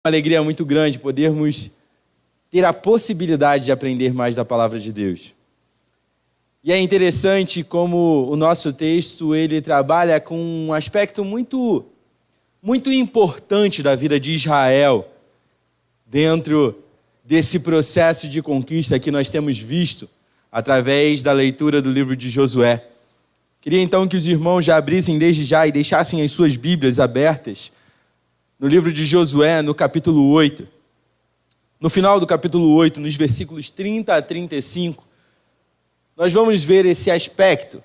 Uma alegria muito grande podermos ter a possibilidade de aprender mais da palavra de Deus. E é interessante como o nosso texto ele trabalha com um aspecto muito importante da vida de Israel dentro desse processo de conquista que nós temos visto através da leitura do livro de Josué. Queria então que os irmãos já abrissem desde já e deixassem as suas Bíblias abertas no livro de Josué, no capítulo 8. No final do capítulo 8, nos versículos 30 a 35, nós vamos ver esse aspecto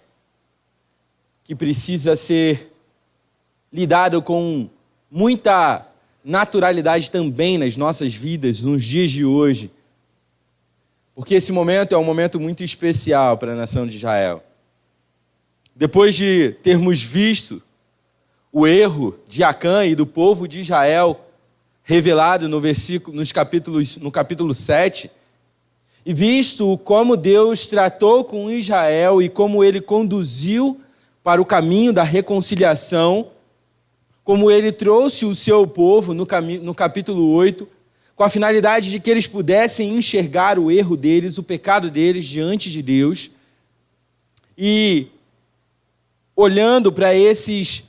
que precisa ser lidado com muita naturalidade também nas nossas vidas, nos dias de hoje. Porque esse momento é um momento muito especial para a nação de Israel. Depois de termos visto o erro de Acã e do povo de Israel revelado no capítulo 7, e visto como Deus tratou com Israel e como ele conduziu para o caminho da reconciliação, como ele trouxe o seu povo no capítulo 8, com a finalidade de que eles pudessem enxergar o erro deles, o pecado deles diante de Deus, e olhando para esses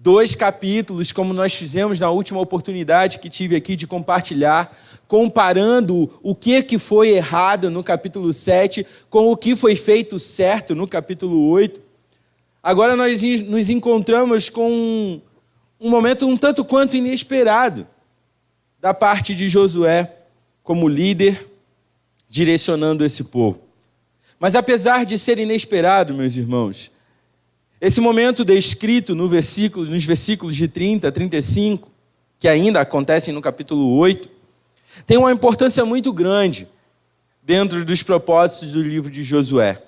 2 capítulos, como nós fizemos na última oportunidade que tive aqui de compartilhar, comparando o que foi errado no capítulo 7 com o que foi feito certo no capítulo 8. Agora nós nos encontramos com um momento um tanto quanto inesperado da parte de Josué como líder, direcionando esse povo. Mas apesar de ser inesperado, meus irmãos, esse momento descrito nos versículos de 30 a 35, que ainda acontecem no capítulo 8, tem uma importância muito grande dentro dos propósitos do livro de Josué.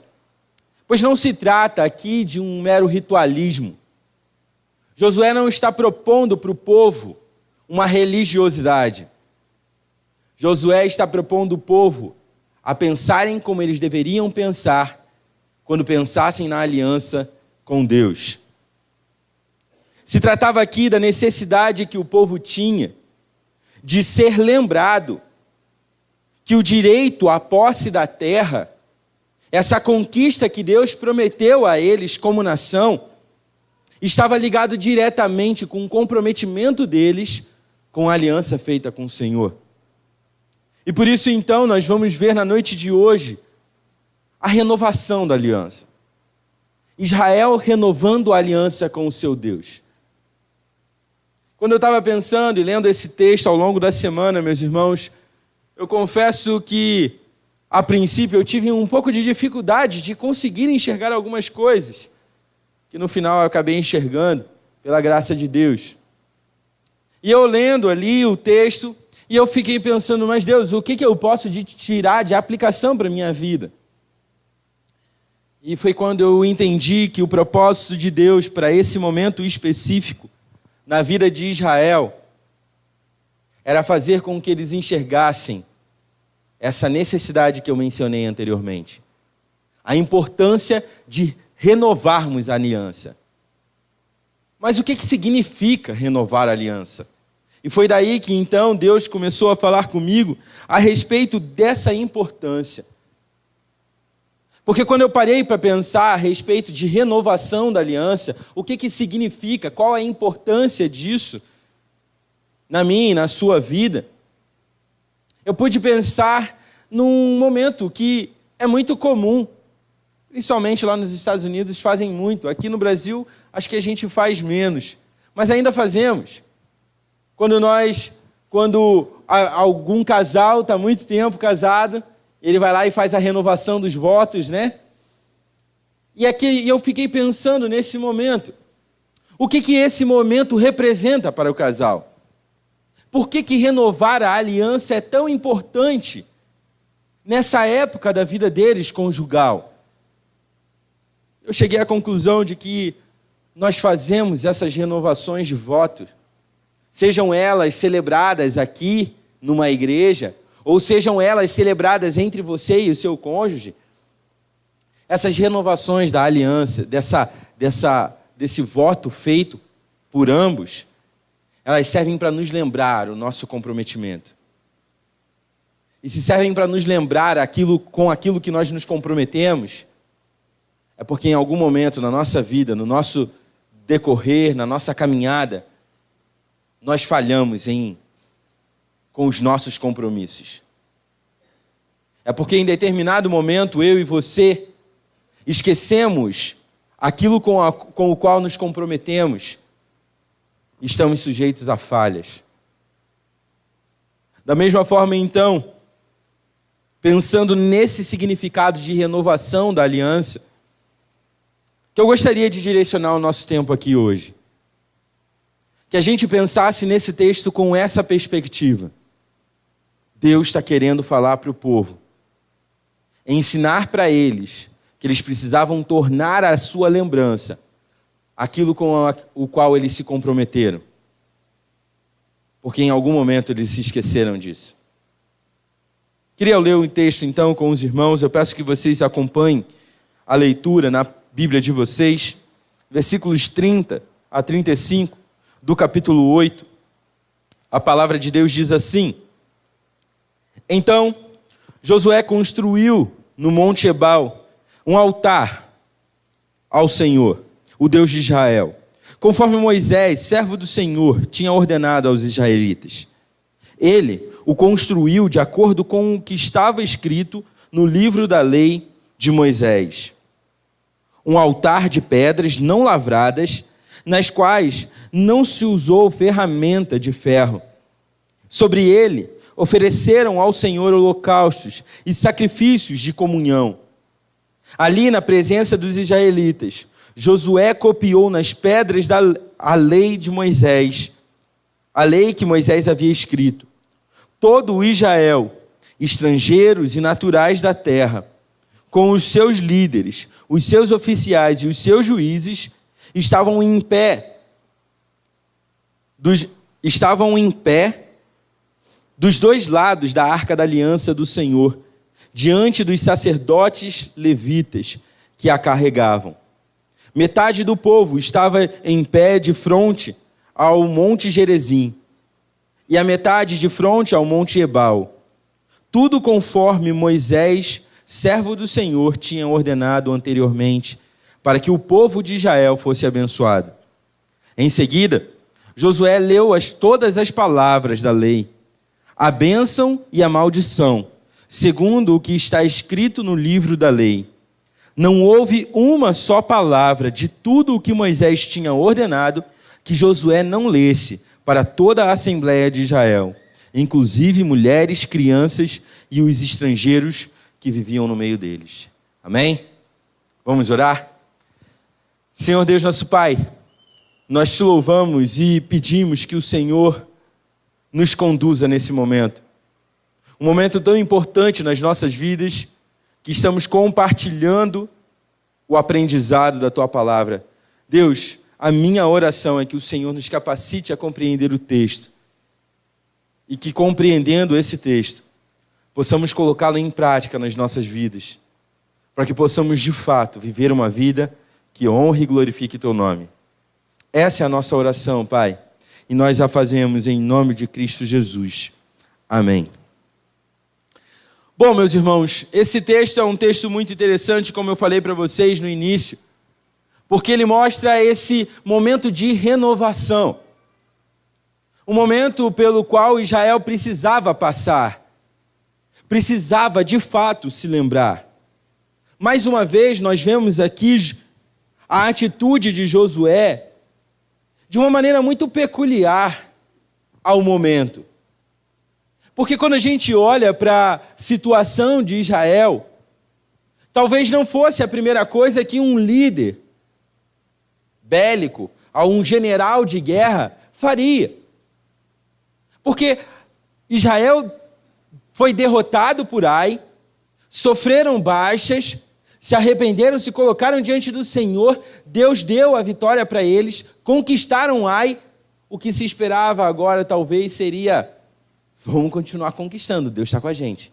Pois não se trata aqui de um mero ritualismo. Josué não está propondo para o povo uma religiosidade. Josué está propondo o povo a pensarem como eles deveriam pensar quando pensassem na aliança com Deus. Se tratava aqui da necessidade que o povo tinha de ser lembrado que o direito à posse da terra, essa conquista que Deus prometeu a eles como nação, estava ligado diretamente com o comprometimento deles com a aliança feita com o Senhor. E por isso, então, nós vamos ver na noite de hoje a renovação da aliança. Israel renovando a aliança com o seu Deus. Quando eu estava pensando e lendo esse texto ao longo da semana, meus irmãos, eu confesso que, a princípio, eu tive um pouco de dificuldade de conseguir enxergar algumas coisas, que no final eu acabei enxergando, pela graça de Deus. E eu lendo ali o texto, e eu fiquei pensando, mas Deus, o que eu posso tirar de aplicação para a minha vida? E foi quando eu entendi que o propósito de Deus para esse momento específico na vida de Israel era fazer com que eles enxergassem essa necessidade que eu mencionei anteriormente. A importância de renovarmos a aliança. Mas o que significa renovar a aliança? E foi daí que então Deus começou a falar comigo a respeito dessa importância. Porque quando eu parei para pensar a respeito de renovação da aliança, o que significa, qual a importância disso na minha e na sua vida, eu pude pensar num momento que é muito comum, principalmente lá nos Estados Unidos fazem muito, aqui no Brasil acho que a gente faz menos, mas ainda fazemos. Quando algum casal está muito tempo casado, ele vai lá e faz a renovação dos votos, né? E aqui eu fiquei pensando nesse momento. O que esse momento representa para o casal? Por que renovar a aliança é tão importante nessa época da vida deles conjugal? Eu cheguei à conclusão de que nós fazemos essas renovações de votos, sejam elas celebradas aqui numa igreja, ou sejam elas celebradas entre você e o seu cônjuge, essas renovações da aliança, desse voto feito por ambos, elas servem para nos lembrar o nosso comprometimento. E se servem para nos lembrar com aquilo que nós nos comprometemos, é porque em algum momento na nossa vida, no nosso decorrer, na nossa caminhada, nós falhamos com os nossos compromissos. É porque em determinado momento eu e você esquecemos aquilo com o qual nos comprometemos. Estamos sujeitos a falhas. Da mesma forma, então, pensando nesse significado de renovação da aliança, que eu gostaria de direcionar o nosso tempo aqui hoje. Que a gente pensasse nesse texto com essa perspectiva. Deus está querendo falar para o povo, ensinar para eles que eles precisavam tornar a sua lembrança aquilo com o qual eles se comprometeram. Porque em algum momento eles se esqueceram disso. Queria ler o texto então com os irmãos. Eu peço que vocês acompanhem a leitura na Bíblia de vocês, versículos 30 a 35 do capítulo 8. A palavra de Deus diz assim: Então Josué construiu no Monte Ebal um altar ao Senhor, o Deus de Israel, conforme Moisés, servo do Senhor, tinha ordenado aos israelitas. Ele o construiu de acordo com o que estava escrito no livro da lei de Moisés. Um altar de pedras não lavradas, nas quais não se usou ferramenta de ferro. Sobre ele ofereceram ao Senhor holocaustos e sacrifícios de comunhão. Ali, na presença dos israelitas, Josué copiou nas pedras a lei de Moisés, a lei que Moisés havia escrito. Todo o Israel, estrangeiros e naturais da terra, com os seus líderes, os seus oficiais e os seus juízes, estavam em pé dos dois lados da arca da aliança do Senhor, diante dos sacerdotes levitas que a carregavam. Metade do povo estava em pé de frente ao Monte Gerizim, e a metade de frente ao Monte Ebal. Tudo conforme Moisés, servo do Senhor, tinha ordenado anteriormente, para que o povo de Israel fosse abençoado. Em seguida, Josué leu todas as palavras da lei, a bênção e a maldição, segundo o que está escrito no livro da lei. Não houve uma só palavra de tudo o que Moisés tinha ordenado que Josué não lesse para toda a Assembleia de Israel, inclusive mulheres, crianças e os estrangeiros que viviam no meio deles. Amém? Vamos orar? Senhor Deus nosso Pai, nós te louvamos e pedimos que o Senhor nos conduza nesse momento. Um momento tão importante nas nossas vidas, que estamos compartilhando o aprendizado da Tua Palavra. Deus, a minha oração é que o Senhor nos capacite a compreender o texto. E que, compreendendo esse texto, possamos colocá-lo em prática nas nossas vidas. Para que possamos, de fato, viver uma vida que honre e glorifique Teu nome. Essa é a nossa oração, Pai. E nós a fazemos em nome de Cristo Jesus. Amém. Bom, meus irmãos, esse texto é um texto muito interessante, como eu falei para vocês no início, porque ele mostra esse momento de renovação. Um momento pelo qual Israel precisava passar. Precisava, de fato, se lembrar. Mais uma vez, nós vemos aqui a atitude de Josué de uma maneira muito peculiar ao momento. Porque quando a gente olha para a situação de Israel, talvez não fosse a primeira coisa que um líder bélico, um general de guerra, faria. Porque Israel foi derrotado por Ai, sofreram baixas, se arrependeram, se colocaram diante do Senhor, Deus deu a vitória para eles, conquistaram Ai. O que se esperava agora talvez seria: vamos continuar conquistando, Deus está com a gente.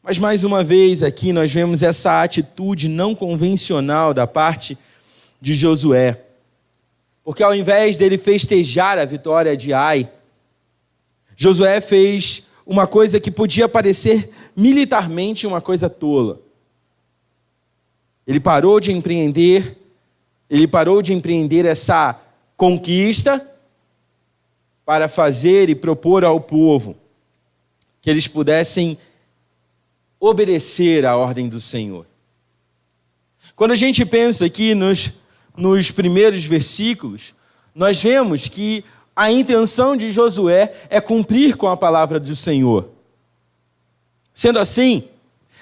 Mas mais uma vez aqui nós vemos essa atitude não convencional da parte de Josué. Porque ao invés dele festejar a vitória de Ai, Josué fez uma coisa que podia parecer militarmente uma coisa tola. Ele parou de empreender essa conquista para fazer e propor ao povo que eles pudessem obedecer à ordem do Senhor. Quando a gente pensa aqui nos primeiros versículos, nós vemos que a intenção de Josué é cumprir com a palavra do Senhor. Sendo assim,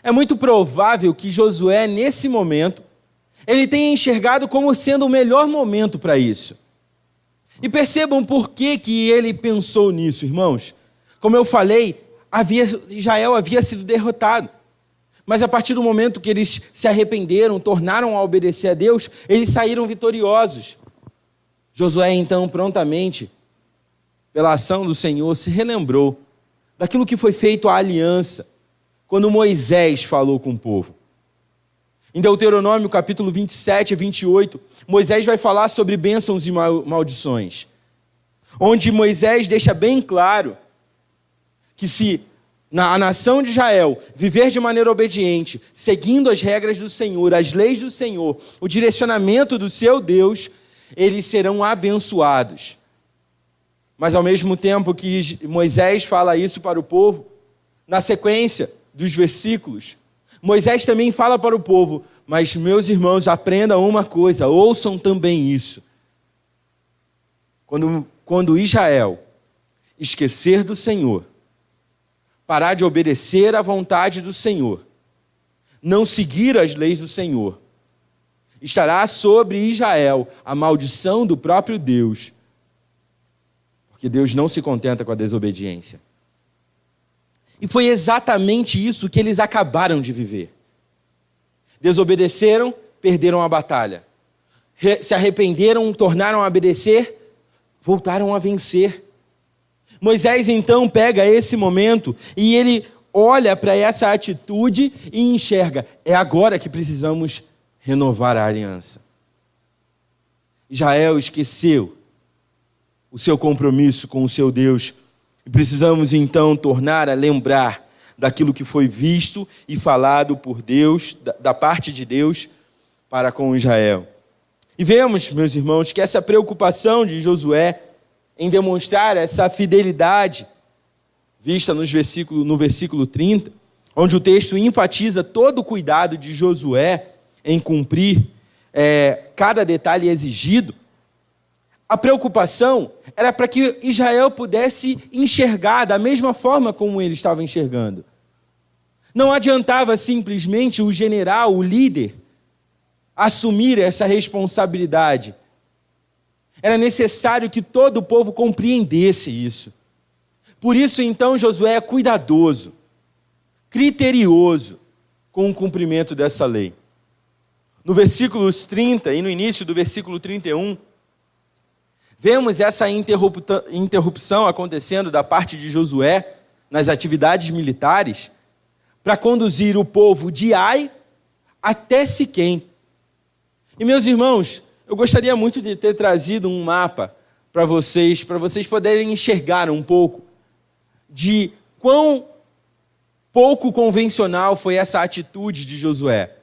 é muito provável que Josué, nesse momento, ele tenha enxergado como sendo o melhor momento para isso. E percebam por que ele pensou nisso, irmãos. Como eu falei, Israel havia sido derrotado. Mas a partir do momento que eles se arrependeram, tornaram a obedecer a Deus, eles saíram vitoriosos. Josué, então, prontamente, pela ação do Senhor, se relembrou daquilo que foi feito à aliança, quando Moisés falou com o povo. Em Deuteronômio, capítulo 27 e 28, Moisés vai falar sobre bênçãos e maldições, onde Moisés deixa bem claro que se a nação de Israel viver de maneira obediente, seguindo as regras do Senhor, as leis do Senhor, o direcionamento do seu Deus, eles serão abençoados. Mas ao mesmo tempo que Moisés fala isso para o povo, na sequência dos versículos, Moisés também fala para o povo: mas meus irmãos, aprendam uma coisa, ouçam também isso. Quando Israel esquecer do Senhor, parar de obedecer à vontade do Senhor, não seguir as leis do Senhor, estará sobre Israel a maldição do próprio Deus, porque Deus não se contenta com a desobediência. E foi exatamente isso que eles acabaram de viver. Desobedeceram, perderam a batalha. Se arrependeram, tornaram a obedecer, voltaram a vencer. Moisés então pega esse momento e ele olha para essa atitude e enxerga: é agora que precisamos renovar a aliança. Israel esqueceu o seu compromisso com o seu Deus e precisamos então tornar a lembrar daquilo que foi visto e falado por Deus, da parte de Deus para com Israel. E vemos, meus irmãos, que essa preocupação de Josué em demonstrar essa fidelidade, vista no versículo 30, onde o texto enfatiza todo o cuidado de Josué em cumprir cada detalhe exigido, a preocupação era para que Israel pudesse enxergar da mesma forma como ele estava enxergando. Não adiantava simplesmente o general, o líder, assumir essa responsabilidade. Era necessário que todo o povo compreendesse isso. Por isso, então, Josué é cuidadoso, criterioso com o cumprimento dessa lei. No versículo 30 e no início do versículo 31, vemos essa interrupção acontecendo da parte de Josué nas atividades militares para conduzir o povo de Ai até Siquém. E, meus irmãos, eu gostaria muito de ter trazido um mapa para vocês poderem enxergar um pouco de quão pouco convencional foi essa atitude de Josué.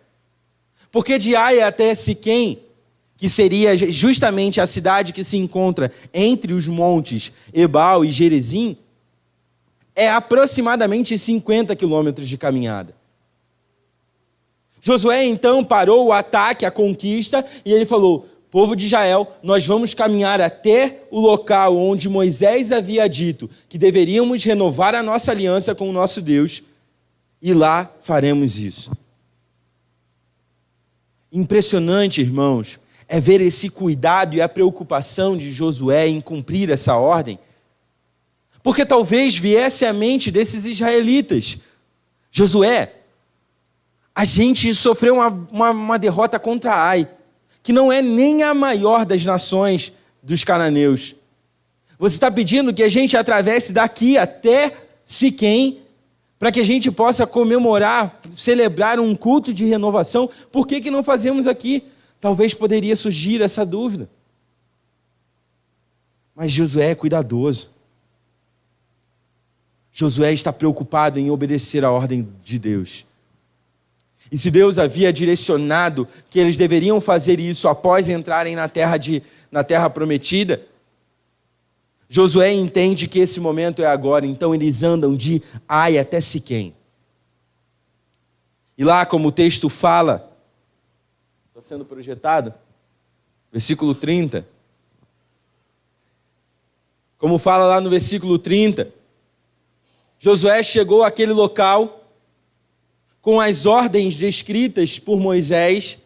Porque de Ai até Siquém, que seria justamente a cidade que se encontra entre os montes Ebal e Gerizim, é aproximadamente 50 quilômetros de caminhada. Josué então parou o ataque, a conquista, e ele falou: povo de Israel, nós vamos caminhar até o local onde Moisés havia dito que deveríamos renovar a nossa aliança com o nosso Deus, e lá faremos isso. Impressionante, irmãos, é ver esse cuidado e a preocupação de Josué em cumprir essa ordem, porque talvez viesse à mente desses israelitas: Josué, a gente sofreu uma derrota contra Ai, que não é nem a maior das nações dos cananeus. Você está pedindo que a gente atravesse daqui até Siquém, para que a gente possa comemorar, celebrar um culto de renovação? Por que não fazemos aqui? Talvez poderia surgir essa dúvida. Mas Josué é cuidadoso. Josué está preocupado em obedecer a ordem de Deus. E se Deus havia direcionado que eles deveriam fazer isso após entrarem na terra prometida, Josué entende que esse momento é agora, então eles andam de Ai até Siquém. E lá, como o texto fala, está sendo projetado, versículo 30. Como fala lá no versículo 30, Josué chegou àquele local com as ordens descritas por Moisés,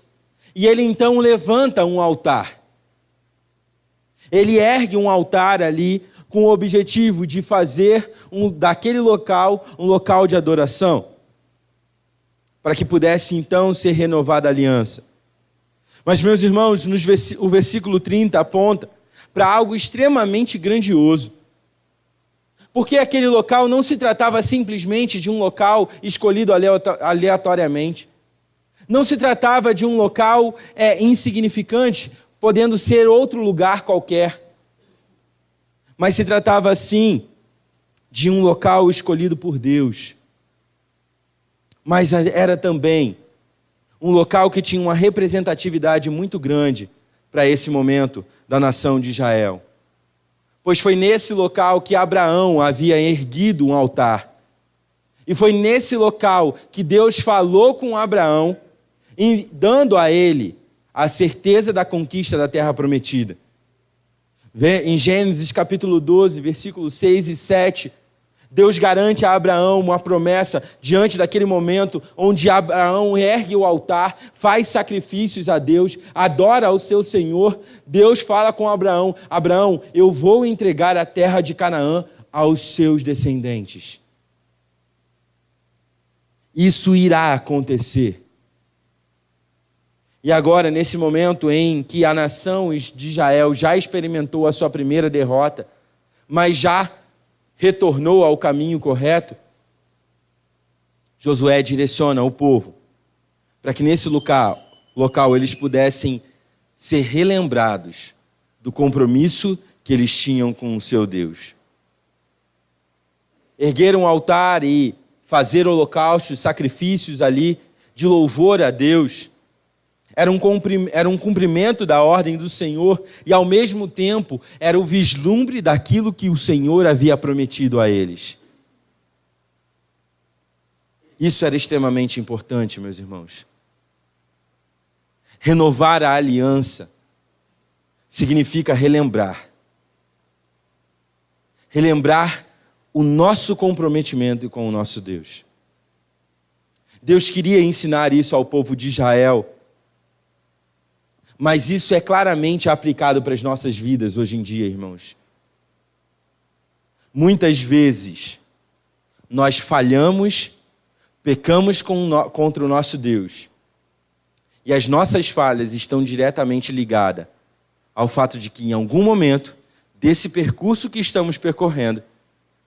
e ele então levanta um altar. Ele ergue um altar ali com o objetivo de fazer daquele local um local de adoração, para que pudesse então ser renovada a aliança. Mas, meus irmãos, o versículo 30 aponta para algo extremamente grandioso. Porque aquele local não se tratava simplesmente de um local escolhido aleatoriamente. Não se tratava de um local insignificante, podendo ser outro lugar qualquer. Mas se tratava, sim, de um local escolhido por Deus. Mas era também um local que tinha uma representatividade muito grande para esse momento da nação de Israel. Pois foi nesse local que Abraão havia erguido um altar. E foi nesse local que Deus falou com Abraão, dando a ele a certeza da conquista da terra prometida. Em Gênesis capítulo 12, versículos 6 e 7, Deus garante a Abraão uma promessa diante daquele momento onde Abraão ergue o altar, faz sacrifícios a Deus, adora ao seu Senhor. Deus fala com Abraão: Abraão, eu vou entregar a terra de Canaã aos seus descendentes. Isso irá acontecer. E agora, nesse momento em que a nação de Israel já experimentou a sua primeira derrota, mas já retornou ao caminho correto, Josué direciona o povo para que nesse local eles pudessem ser relembrados do compromisso que eles tinham com o seu Deus. Erguer um altar e fazer holocaustos, sacrifícios ali de louvor a Deus, era um cumprimento da ordem do Senhor e, ao mesmo tempo, era o vislumbre daquilo que o Senhor havia prometido a eles. Isso era extremamente importante, meus irmãos. Renovar a aliança significa relembrar. Relembrar o nosso comprometimento com o nosso Deus. Deus queria ensinar isso ao povo de Israel, mas isso é claramente aplicado para as nossas vidas hoje em dia, irmãos. Muitas vezes, nós falhamos, pecamos contra o nosso Deus. E as nossas falhas estão diretamente ligadas ao fato de que, em algum momento desse percurso que estamos percorrendo,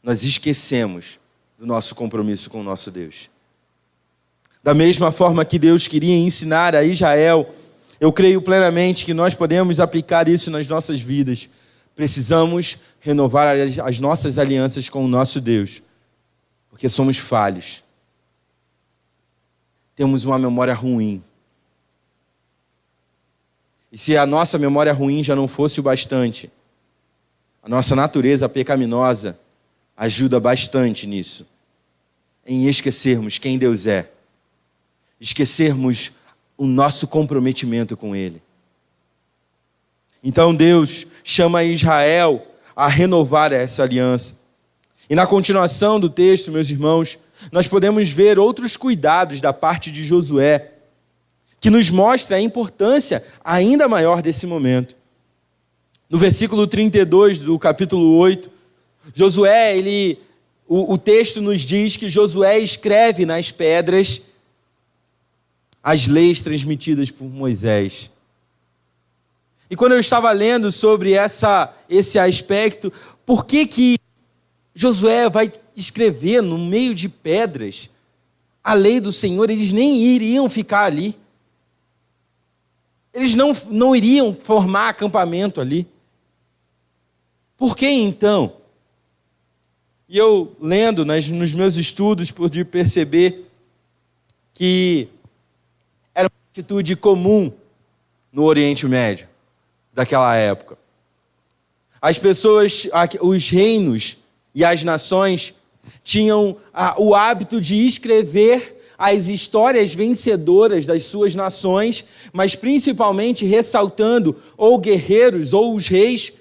nós esquecemos do nosso compromisso com o nosso Deus. Da mesma forma que Deus queria ensinar a Israel, eu creio plenamente que nós podemos aplicar isso nas nossas vidas. Precisamos renovar as nossas alianças com o nosso Deus, porque somos falhos. Temos uma memória ruim. E se a nossa memória ruim já não fosse o bastante, a nossa natureza pecaminosa ajuda bastante nisso, em esquecermos quem Deus é, esquecermos o nosso comprometimento com Ele. Então Deus chama Israel a renovar essa aliança. E na continuação do texto, meus irmãos, nós podemos ver outros cuidados da parte de Josué, que nos mostra a importância ainda maior desse momento. No versículo 32 do capítulo 8, Josué, o texto nos diz que Josué escreve nas pedras as leis transmitidas por Moisés. E quando eu estava lendo sobre esse aspecto, por que Josué vai escrever no meio de pedras a lei do Senhor? Eles nem iriam ficar ali. Eles não iriam formar acampamento ali. Por que então? E eu, lendo nos meus estudos, pude perceber que era uma atitude comum no Oriente Médio, daquela época. As pessoas, os reinos e as nações tinham o hábito de escrever as histórias vencedoras das suas nações, mas principalmente ressaltando ou guerreiros ou os reis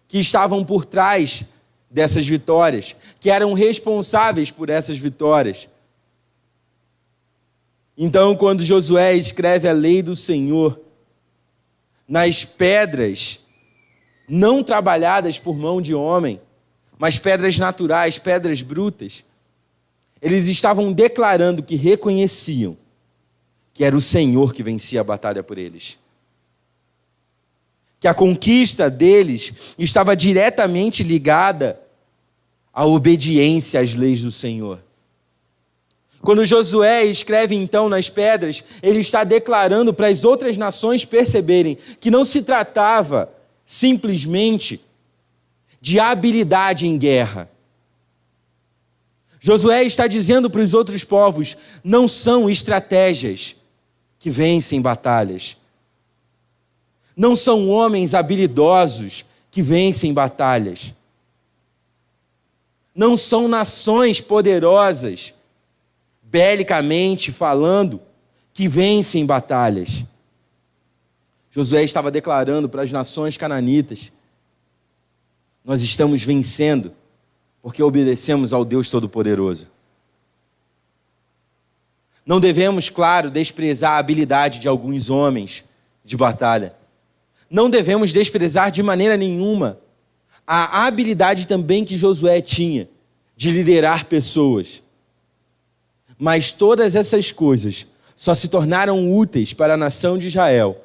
que estavam por trás dessas vitórias, que eram responsáveis por essas vitórias. Então, quando Josué escreve a lei do Senhor nas pedras não trabalhadas por mão de homem, mas pedras naturais, pedras brutas, eles estavam declarando que reconheciam que era o Senhor que vencia a batalha por eles. Que a conquista deles estava diretamente ligada à obediência às leis do Senhor. Quando Josué escreve então nas pedras, ele está declarando para as outras nações perceberem que não se tratava simplesmente de habilidade em guerra. Josué está dizendo para os outros povos, não são estratégias que vencem batalhas. Não são homens habilidosos que vencem batalhas. Não são nações poderosas, belicamente falando, que vencem batalhas. Josué estava declarando para as nações cananitas, nós estamos vencendo porque obedecemos ao Deus Todo-Poderoso. Não devemos, claro, desprezar a habilidade de alguns homens de batalha. Não devemos desprezar de maneira nenhuma a habilidade também que Josué tinha de liderar pessoas. Mas todas essas coisas só se tornaram úteis para a nação de Israel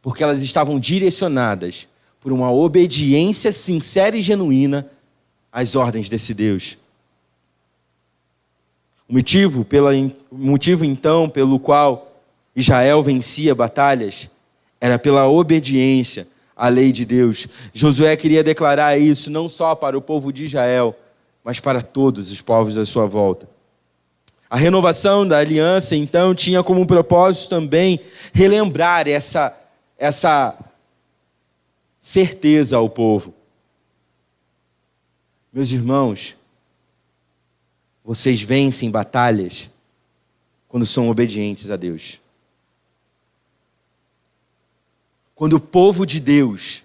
porque elas estavam direcionadas por uma obediência sincera e genuína às ordens desse Deus. O motivo, então, pelo qual Israel vencia batalhas era pela obediência à lei de Deus. Josué queria declarar isso não só para o povo de Israel, mas para todos os povos à sua volta. A renovação da aliança, então, tinha como propósito também relembrar essa certeza ao povo. Meus irmãos, vocês vencem batalhas quando são obedientes a Deus. Quando o povo de Deus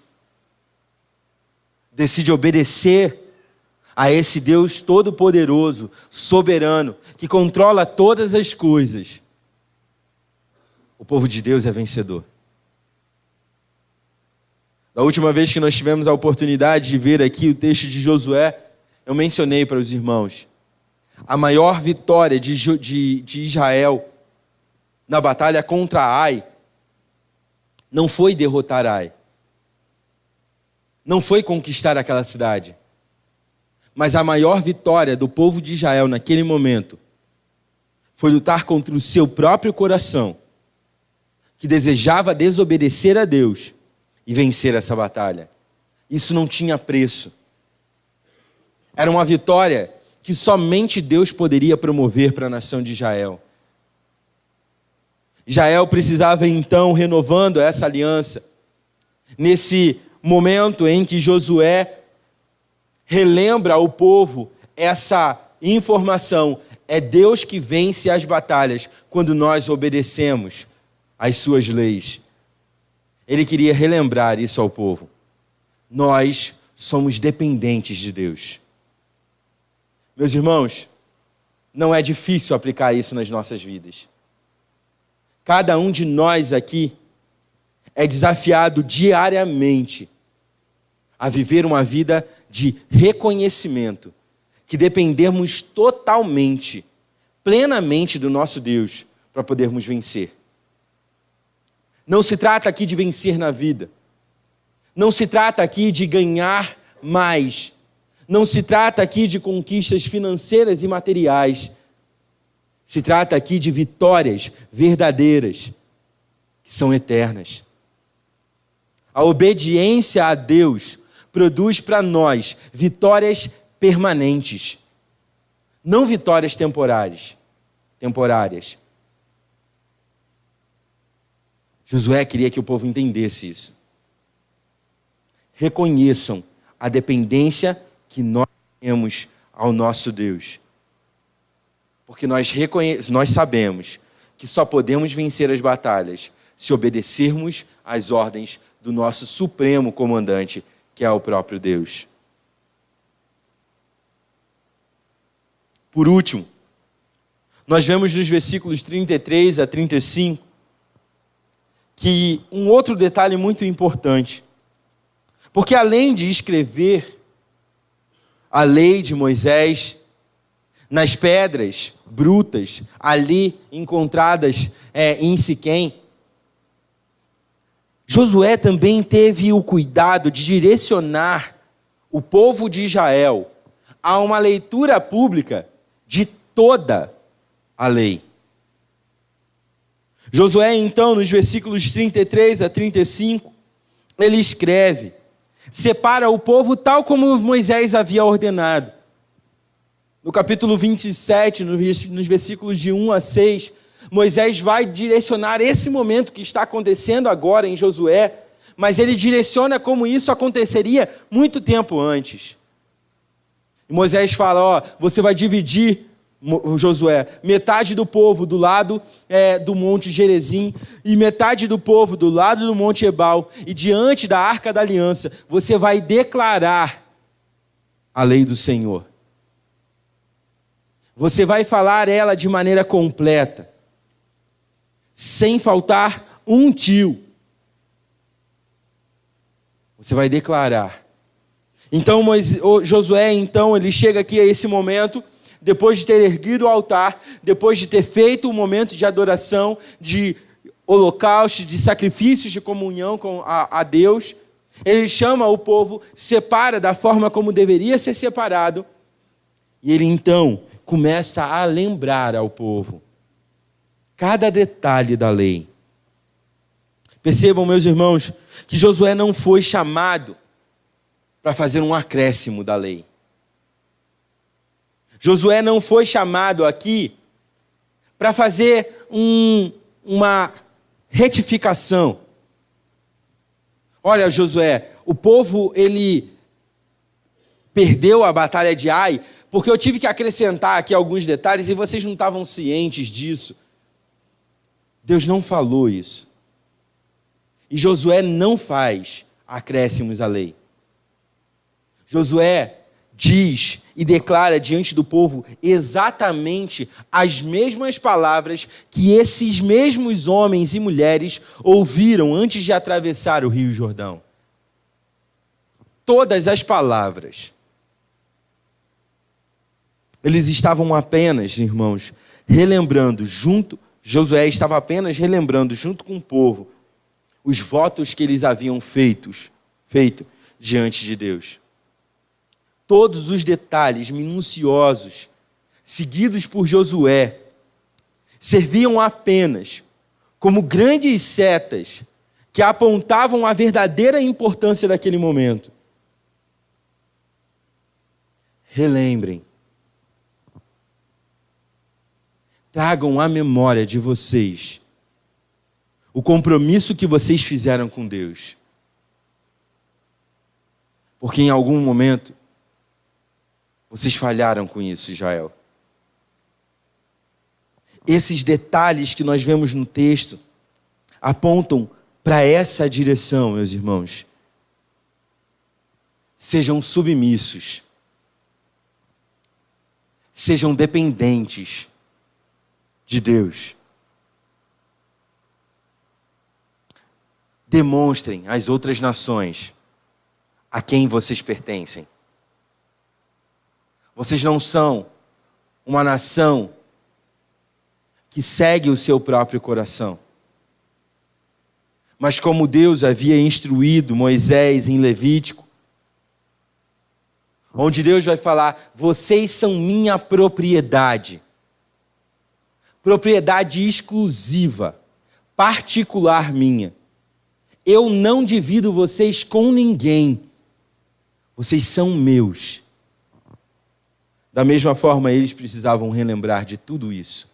decide obedecer a esse Deus todo-poderoso, soberano, que controla todas as coisas, o povo de Deus é vencedor. Da última vez que nós tivemos a oportunidade de ver aqui o texto de Josué, eu mencionei para os irmãos, a maior vitória de Israel na batalha contra Ai não foi derrotar Ai, não foi conquistar aquela cidade, mas a maior vitória do povo de Israel naquele momento foi lutar contra o seu próprio coração, que desejava desobedecer a Deus e vencer essa batalha. Isso não tinha preço. Era uma vitória que somente Deus poderia promover para a nação de Israel. Israel precisava então, renovando essa aliança, nesse momento em que Josué relembra ao povo essa informação, é Deus que vence as batalhas quando nós obedecemos às suas leis. Ele queria relembrar isso ao povo. Nós somos dependentes de Deus. Meus irmãos, não é difícil aplicar isso nas nossas vidas. Cada um de nós aqui é desafiado diariamente a viver uma vida de reconhecimento, que dependemos totalmente, plenamente do nosso Deus para podermos vencer. Não se trata aqui de vencer na vida. Não se trata aqui de ganhar mais. Não se trata aqui de conquistas financeiras e materiais. Se trata aqui de vitórias verdadeiras, que são eternas. A obediência a Deus produz para nós vitórias permanentes, não vitórias temporárias. Josué queria que o povo entendesse isso. Reconheçam a dependência que nós temos ao nosso Deus. Porque nós sabemos que só podemos vencer as batalhas se obedecermos às ordens do nosso supremo comandante, que é o próprio Deus. Por último, nós vemos nos versículos 33 a 35 que um outro detalhe muito importante. Porque além de escrever a lei de Moisés nas pedras brutas ali encontradas em Siquém, Josué também teve o cuidado de direcionar o povo de Israel a uma leitura pública de toda a lei. Josué, então, nos versículos 33 a 35, ele escreve: separa o povo tal como Moisés havia ordenado. No capítulo 27, nos versículos de 1 a 6, Moisés vai direcionar esse momento que está acontecendo agora em Josué, mas ele direciona como isso aconteceria muito tempo antes. E Moisés fala, você vai dividir, Josué, metade do povo do lado do monte Gerizim e metade do povo do lado do monte Ebal, e diante da Arca da Aliança você vai declarar a lei do Senhor. Você vai falar ela de maneira completa, sem faltar um tio. Você vai declarar. Então Josué, ele chega aqui a esse momento, depois de ter erguido o altar, depois de ter feito um momento de adoração, de holocausto, de sacrifícios de comunhão com a Deus, ele chama o povo, separa da forma como deveria ser separado, e ele então começa a lembrar ao povo cada detalhe da lei. Percebam, meus irmãos, que Josué não foi chamado para fazer um acréscimo da lei. Josué não foi chamado aqui para fazer uma retificação. Olha, Josué, o povo, ele perdeu a batalha de Ai, porque eu tive que acrescentar aqui alguns detalhes e vocês não estavam cientes disso. Deus não falou isso. E Josué não faz acréscimos à lei. Josué diz e declara diante do povo exatamente as mesmas palavras que esses mesmos homens e mulheres ouviram antes de atravessar o Rio Jordão. Todas as palavras. Eles estavam apenas, irmãos, Josué estava apenas relembrando junto com o povo os votos que eles haviam feito diante de Deus. Todos os detalhes minuciosos seguidos por Josué serviam apenas como grandes setas que apontavam a verdadeira importância daquele momento. Relembrem. Tragam à memória de vocês o compromisso que vocês fizeram com Deus. Porque em algum momento vocês falharam com isso, Israel. Esses detalhes que nós vemos no texto apontam para essa direção, meus irmãos. Sejam submissos. Sejam dependentes de Deus. Demonstrem às outras nações a quem vocês pertencem. Vocês não são uma nação que segue o seu próprio coração. Mas como Deus havia instruído Moisés em Levítico, onde Deus vai falar, vocês são minha propriedade. Propriedade exclusiva, particular minha. Eu não divido vocês com ninguém. Vocês são meus. Da mesma forma, eles precisavam relembrar de tudo isso.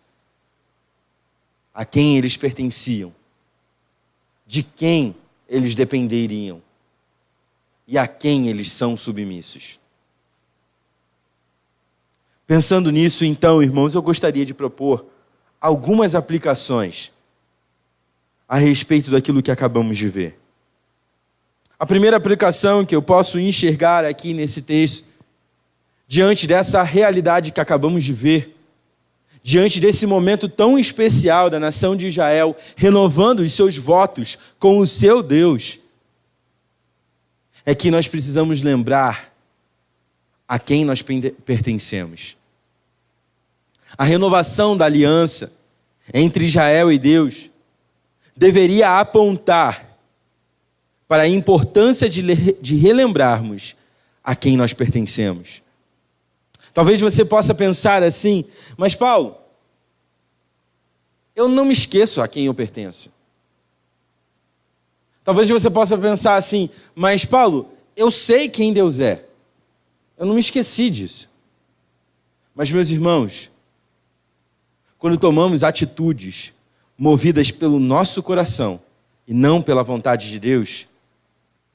A quem eles pertenciam, de quem eles dependeriam e a quem eles são submissos. Pensando nisso, então, irmãos, eu gostaria de propor algumas aplicações a respeito daquilo que acabamos de ver. A primeira aplicação que eu posso enxergar aqui nesse texto, diante dessa realidade que acabamos de ver, diante desse momento tão especial da nação de Israel, renovando os seus votos com o seu Deus, é que nós precisamos lembrar a quem nós pertencemos. A renovação da aliança entre Israel e Deus deveria apontar para a importância de relembrarmos a quem nós pertencemos. Talvez você possa pensar assim, mas Paulo, eu não me esqueço a quem eu pertenço. Talvez você possa pensar assim, mas Paulo, eu sei quem Deus é. Eu não me esqueci disso. Mas, meus irmãos, quando tomamos atitudes movidas pelo nosso coração e não pela vontade de Deus,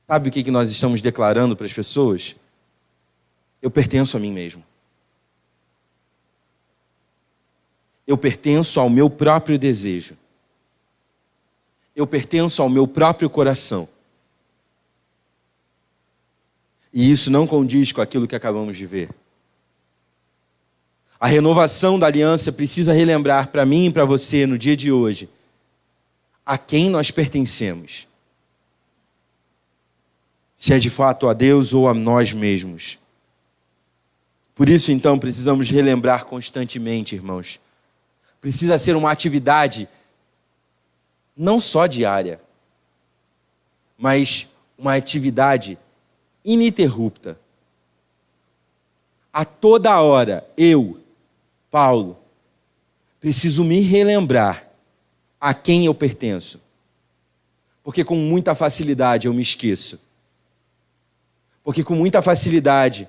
sabe o que nós estamos declarando para as pessoas? Eu pertenço a mim mesmo. Eu pertenço ao meu próprio desejo. Eu pertenço ao meu próprio coração. E isso não condiz com aquilo que acabamos de ver. A renovação da aliança precisa relembrar para mim e para você, no dia de hoje, a quem nós pertencemos. Se é de fato a Deus ou a nós mesmos. Por isso, então, precisamos relembrar constantemente, irmãos. Precisa ser uma atividade não só diária, mas uma atividade ininterrupta. A toda hora, eu, Paulo, preciso me relembrar a quem eu pertenço. Porque com muita facilidade eu me esqueço. Porque com muita facilidade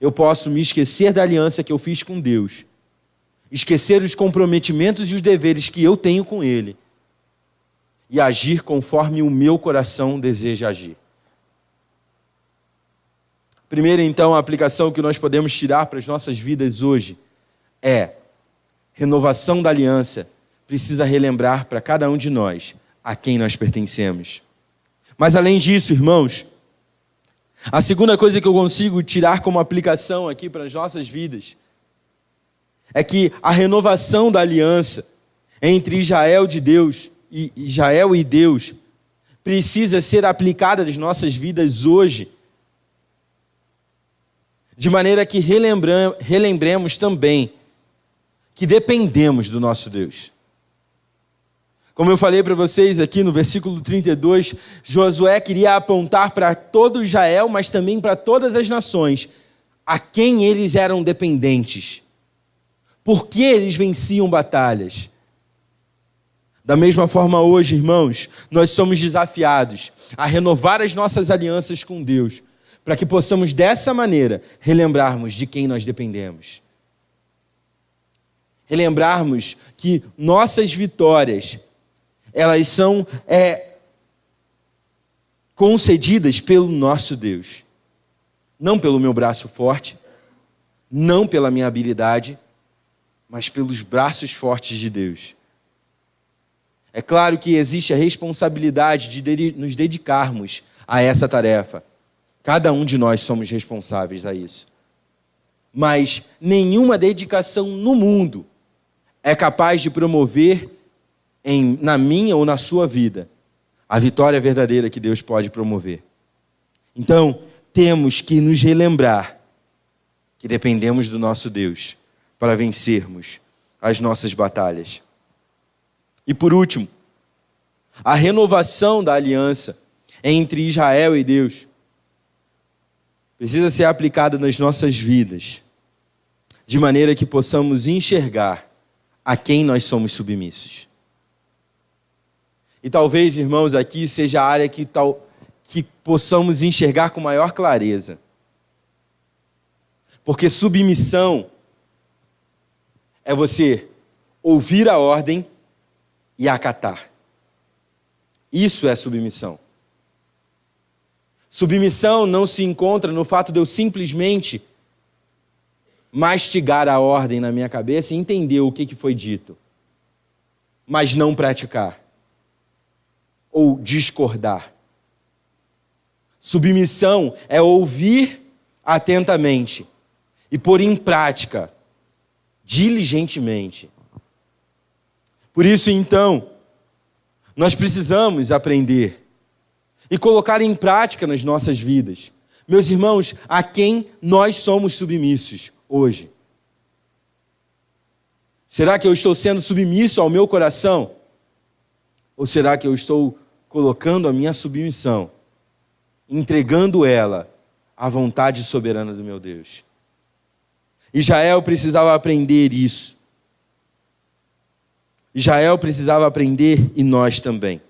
eu posso me esquecer da aliança que eu fiz com Deus. Esquecer os comprometimentos e os deveres que eu tenho com Ele. E agir conforme o meu coração deseja agir. Primeira, então, a aplicação que nós podemos tirar para as nossas vidas hoje é: renovação da aliança precisa relembrar para cada um de nós a quem nós pertencemos. Mas além disso, irmãos, a segunda coisa que eu consigo tirar como aplicação aqui para as nossas vidas é que a renovação da aliança entre Israel e Deus precisa ser aplicada nas nossas vidas hoje, de maneira que relembremos também que dependemos do nosso Deus. Como eu falei para vocês aqui no versículo 32, Josué queria apontar para todo Israel, mas também para todas as nações, a quem eles eram dependentes. Por que eles venciam batalhas? Da mesma forma hoje, irmãos, nós somos desafiados a renovar as nossas alianças com Deus, para que possamos dessa maneira relembrarmos de quem nós dependemos. Relembrarmos que nossas vitórias, elas são concedidas pelo nosso Deus. Não pelo meu braço forte, não pela minha habilidade, mas pelos braços fortes de Deus. É claro que existe a responsabilidade de nos dedicarmos a essa tarefa. Cada um de nós somos responsáveis a isso. Mas nenhuma dedicação no mundo é capaz de promover na minha ou na sua vida a vitória verdadeira que Deus pode promover. Então, temos que nos relembrar que dependemos do nosso Deus para vencermos as nossas batalhas. E por último, a renovação da aliança entre Israel e Deus precisa ser aplicada nas nossas vidas, de maneira que possamos enxergar a quem nós somos submissos. E talvez, irmãos, aqui seja a área que possamos enxergar com maior clareza. Porque submissão é você ouvir a ordem e acatar. Isso é submissão. Submissão não se encontra no fato de eu simplesmente mastigar a ordem na minha cabeça e entender o que foi dito, mas não praticar ou discordar. Submissão é ouvir atentamente e pôr em prática diligentemente. Por isso, então, nós precisamos aprender e colocar em prática nas nossas vidas. Meus irmãos, a quem nós somos submissos hoje? Será que eu estou sendo submisso ao meu coração? Ou será que eu estou colocando a minha submissão, entregando ela à vontade soberana do meu Deus? Israel precisava aprender isso. Israel precisava aprender e nós também.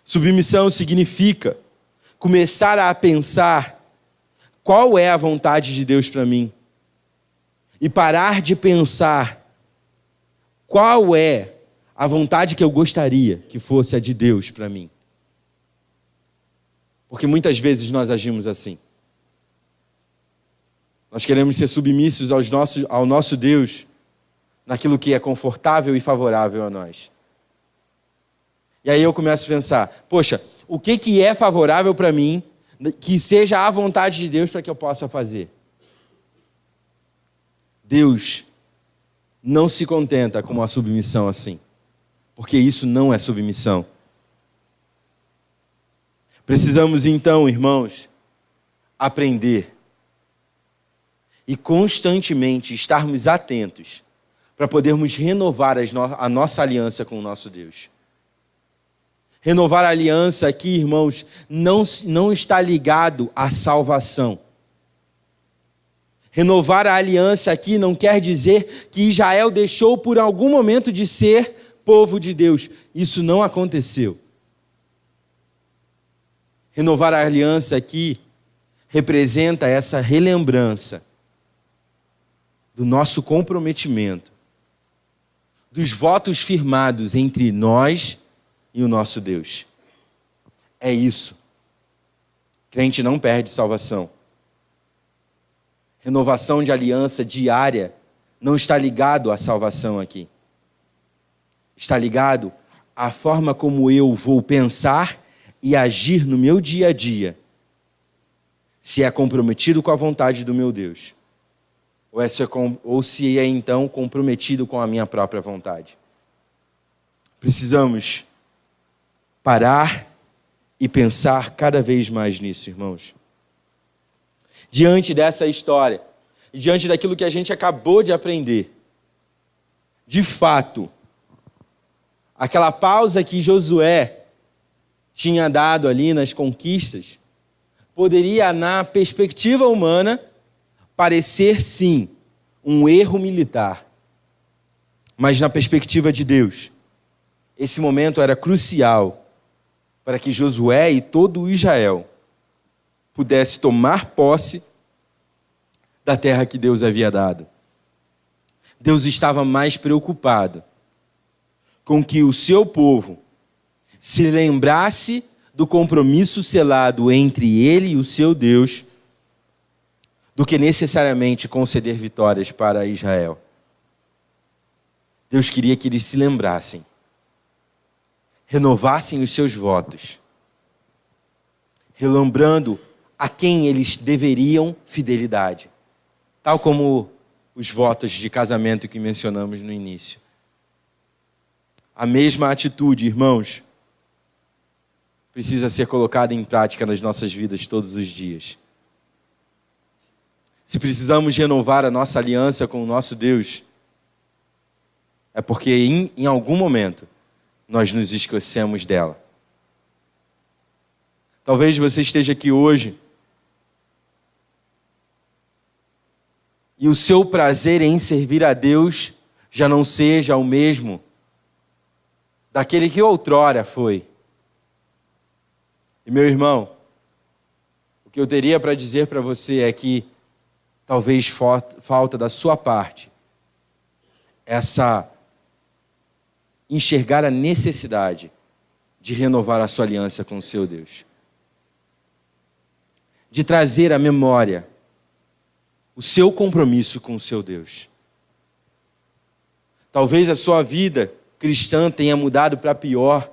Submissão significa começar a pensar qual é a vontade de Deus para mim e parar de pensar qual é a vontade que eu gostaria que fosse a de Deus para mim. Porque muitas vezes nós agimos assim. Nós queremos ser submissos ao nosso Deus naquilo que é confortável e favorável a nós. E aí eu começo a pensar, poxa, o que é favorável para mim, que seja a vontade de Deus para que eu possa fazer? Deus não se contenta com uma submissão assim, porque isso não é submissão. Precisamos então, irmãos, aprender e constantemente estarmos atentos para podermos renovar a nossa aliança com o nosso Deus. Renovar a aliança aqui, irmãos, não está ligado à salvação. Renovar a aliança aqui não quer dizer que Israel deixou por algum momento de ser povo de Deus. Isso não aconteceu. Renovar a aliança aqui representa essa relembrança do nosso comprometimento, dos votos firmados entre nós e o nosso Deus. É isso. Crente não perde salvação. Renovação de aliança diária não está ligado à salvação aqui. Está ligado à forma como eu vou pensar e agir no meu dia a dia, se é comprometido com a vontade do meu Deus, ou se é então comprometido com a minha própria vontade. Precisamos parar e pensar cada vez mais nisso, irmãos. Diante dessa história, e diante daquilo que a gente acabou de aprender, de fato, aquela pausa que Josué tinha dado ali nas conquistas, poderia, na perspectiva humana, parecer sim um erro militar. Mas na perspectiva de Deus, esse momento era crucial para que Josué e todo o Israel pudesse tomar posse da terra que Deus havia dado. Deus estava mais preocupado com que o seu povo se lembrasse do compromisso selado entre ele e o seu Deus, do que necessariamente conceder vitórias para Israel. Deus queria que eles se lembrassem, renovassem os seus votos, relembrando a quem eles deveriam fidelidade, tal como os votos de casamento que mencionamos no início. A mesma atitude, irmãos, precisa ser colocada em prática nas nossas vidas todos os dias. Se precisamos renovar a nossa aliança com o nosso Deus, é porque em algum momento nós nos esquecemos dela. Talvez você esteja aqui hoje e o seu prazer em servir a Deus já não seja o mesmo daquele que outrora foi. E meu irmão, o que eu teria para dizer para você é que talvez falta da sua parte essa enxergar a necessidade de renovar a sua aliança com o seu Deus. De trazer à memória o seu compromisso com o seu Deus. Talvez a sua vida cristã tenha mudado para pior,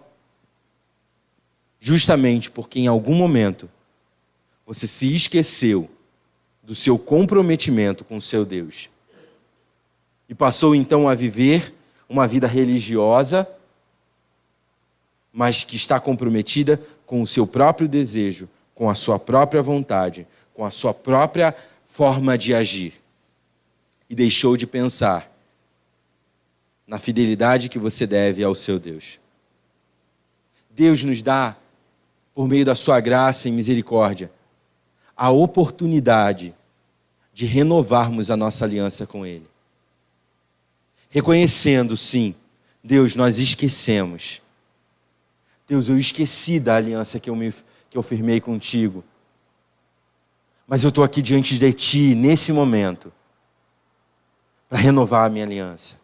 justamente porque em algum momento você se esqueceu do seu comprometimento com o seu Deus. E passou então a viver uma vida religiosa, mas que está comprometida com o seu próprio desejo, com a sua própria vontade, com a sua própria forma de agir. E deixou de pensar na fidelidade que você deve ao seu Deus. Deus nos dá, por meio da sua graça e misericórdia, a oportunidade de renovarmos a nossa aliança com Ele. Reconhecendo, sim, Deus, nós esquecemos. Deus, eu esqueci da aliança que eu firmei contigo. Mas eu estou aqui diante de Ti, nesse momento, para renovar a minha aliança.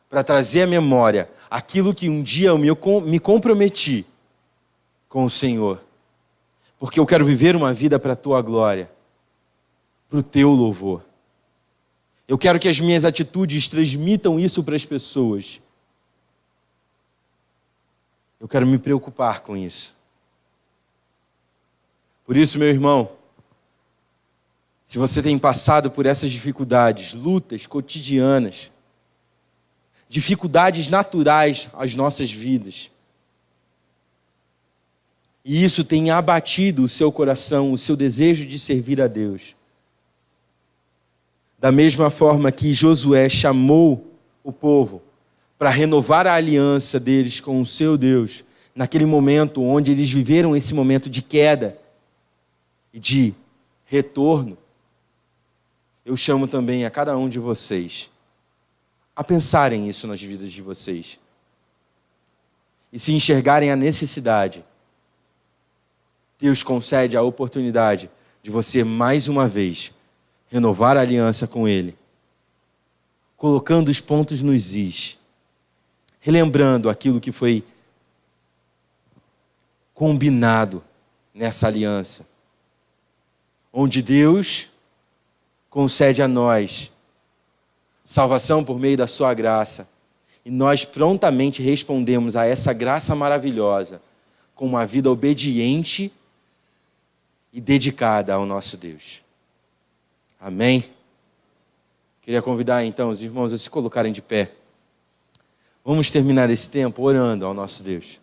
Para trazer à memória aquilo que um dia eu me comprometi com o Senhor. Porque eu quero viver uma vida para a Tua glória, para o Teu louvor. Eu quero que as minhas atitudes transmitam isso para as pessoas. Eu quero me preocupar com isso. Por isso, meu irmão, se você tem passado por essas dificuldades, lutas cotidianas, dificuldades naturais às nossas vidas, e isso tem abatido o seu coração, o seu desejo de servir a Deus, da mesma forma que Josué chamou o povo para renovar a aliança deles com o seu Deus, naquele momento onde eles viveram esse momento de queda e de retorno, eu chamo também a cada um de vocês a pensarem isso nas vidas de vocês e se enxergarem a necessidade. Deus concede a oportunidade de você mais uma vez renovar a aliança com Ele, colocando os pontos nos is, relembrando aquilo que foi combinado nessa aliança, onde Deus concede a nós salvação por meio da sua graça, e nós prontamente respondemos a essa graça maravilhosa com uma vida obediente e dedicada ao nosso Deus. Amém? Queria convidar então os irmãos a se colocarem de pé. Vamos terminar esse tempo orando ao nosso Deus,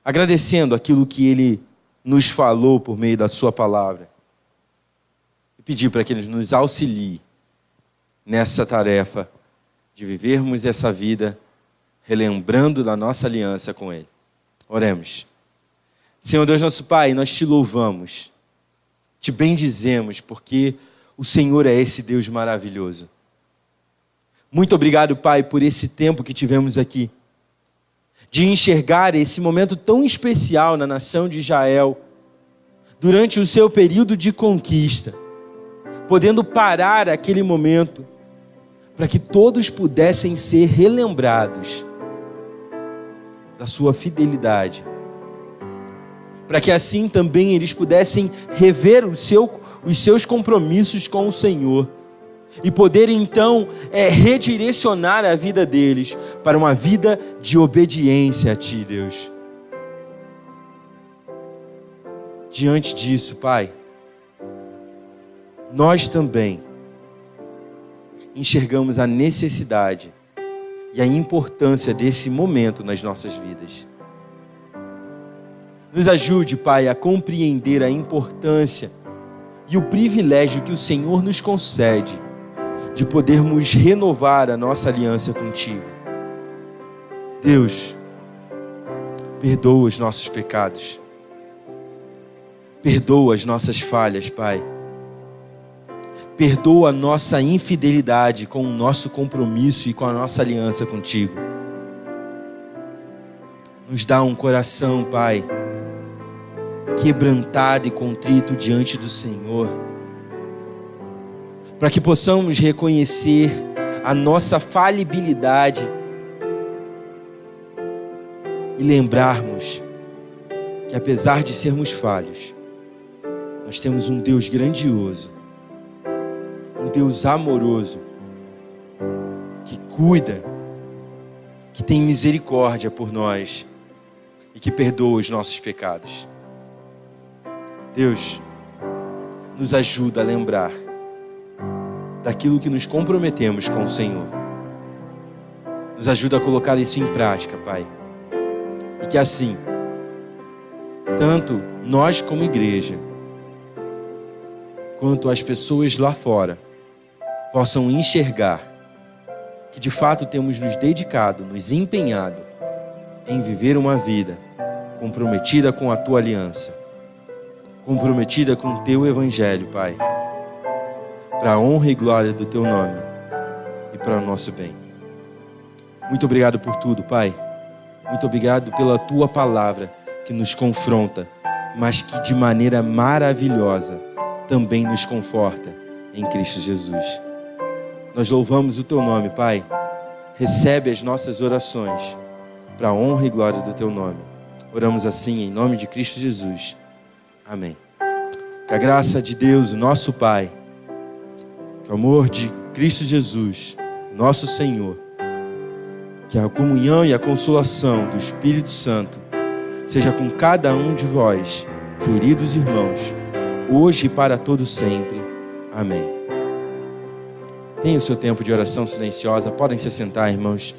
agradecendo aquilo que Ele nos falou por meio da sua palavra, e pedir para que Ele nos auxilie nessa tarefa de vivermos essa vida relembrando da nossa aliança com Ele. Oremos. Senhor Deus nosso Pai, nós Te louvamos, Te bendizemos, porque o Senhor é esse Deus maravilhoso. Muito obrigado, Pai, por esse tempo que tivemos aqui, de enxergar esse momento tão especial na nação de Israel, durante o seu período de conquista, podendo parar aquele momento, para que todos pudessem ser relembrados da sua fidelidade, para que assim também eles pudessem rever os seus compromissos com o Senhor e poderem então redirecionar a vida deles para uma vida de obediência a Ti, Deus. Diante disso, Pai, nós também enxergamos a necessidade e a importância desse momento nas nossas vidas. Nos ajude, Pai, a compreender a importância e o privilégio que o Senhor nos concede de podermos renovar a nossa aliança contigo. Deus, perdoa os nossos pecados. Perdoa as nossas falhas, Pai. Perdoa a nossa infidelidade com o nosso compromisso e com a nossa aliança contigo. Nos dá um coração, Pai, quebrantado e contrito diante do Senhor, para que possamos reconhecer a nossa falibilidade e lembrarmos que, apesar de sermos falhos, nós temos um Deus grandioso, um Deus amoroso, que cuida, que tem misericórdia por nós e que perdoa os nossos pecados. Deus, nos ajuda a lembrar daquilo que nos comprometemos com o Senhor. Nos ajuda a colocar isso em prática, Pai. E que assim, tanto nós como igreja, quanto as pessoas lá fora, possam enxergar que de fato temos nos dedicado, nos empenhado em viver uma vida comprometida com a Tua aliança, comprometida com o Teu Evangelho, Pai, para a honra e glória do Teu nome e para o nosso bem. Muito obrigado por tudo, Pai. Muito obrigado pela Tua palavra que nos confronta, mas que de maneira maravilhosa também nos conforta em Cristo Jesus. Nós louvamos o Teu nome, Pai. Recebe as nossas orações para a honra e glória do Teu nome. Oramos assim em nome de Cristo Jesus. Amém. Que a graça de Deus, o nosso Pai, que o amor de Cristo Jesus, nosso Senhor, que a comunhão e a consolação do Espírito Santo seja com cada um de vós, queridos irmãos, hoje e para todo sempre. Amém. Tenha o seu tempo de oração silenciosa. Podem se sentar, irmãos.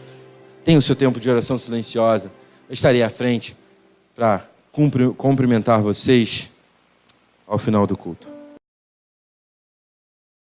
Tenha o seu tempo de oração silenciosa. Eu estarei à frente para cumprimentar vocês ao final do culto.